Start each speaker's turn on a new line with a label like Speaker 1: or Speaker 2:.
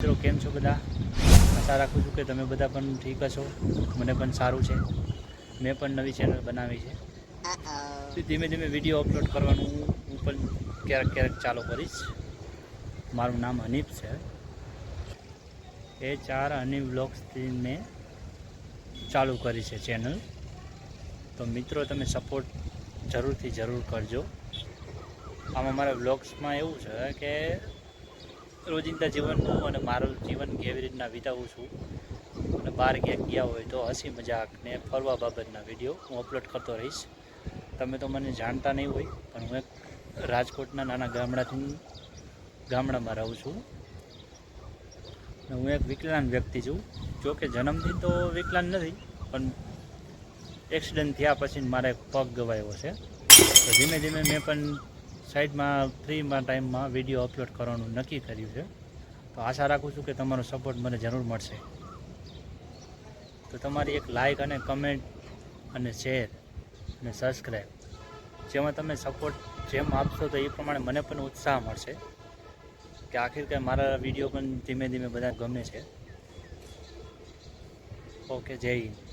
Speaker 1: મિત્રો કેમ છો બધા? આશા રાખું છું કે તમે બધા પણ ઠીક હશો. મને પણ સારું છે. મેં પણ નવી ચેનલ બનાવી છે. ધીમે ધીમે વિડીયો અપલોડ કરવાનું હું પણ ક્યારેક ચાલુ કરીશ. મારું નામ હનીફ છે. એ 4 હની વ્લોગ્સથી મેં ચાલુ કરી છે ચેનલ. તો મિત્રો તમે સપોર્ટ જરૂર કરજો. આમાં મારા વ્લોગ્સમાં એવું છે કે રોજિંદા જીવનનું અને મારું જીવન કેવી રીતના વિતાવું છું અને બહાર ક્યાંક ગયા હોય તો હસી મજાક ને ફરવા બાબતના વિડીયો હું અપલોડ કરતો રહીશ. તમે તો મને જાણતા નહીં હોય, પણ હું એક રાજકોટના નાના ગામડામાં રહું છું. હું એક વિકલાંગ વ્યક્તિ છું. જોકે જન્મથી તો વિકલાંગ નથી, પણ એક્સિડન્ટ થયા પછી મારે પગ ગવાયો છે. તો ધીમે ધીમે મેં પણ સાઈડમાં ફ્રીમાં ટાઈમમાં વિડીયો અપલોડ કરવાનું નક્કી કર્યું છે. તો આશા રાખું છું કે તમારો સપોર્ટ મને જરૂર મળશે. તો તમારી એક લાઈક અને કમેન્ટ અને શેર અને સબસ્ક્રાઈબ જેમાં તમે સપોર્ટ જેમ આપશો તો એ પ્રમાણે મને પણ ઉત્સાહ મળશે કે આખિરકાર મારા વિડીયો પણ ધીમે ધીમે બધા ગમે છે. ઓકે, જય હિન્દ.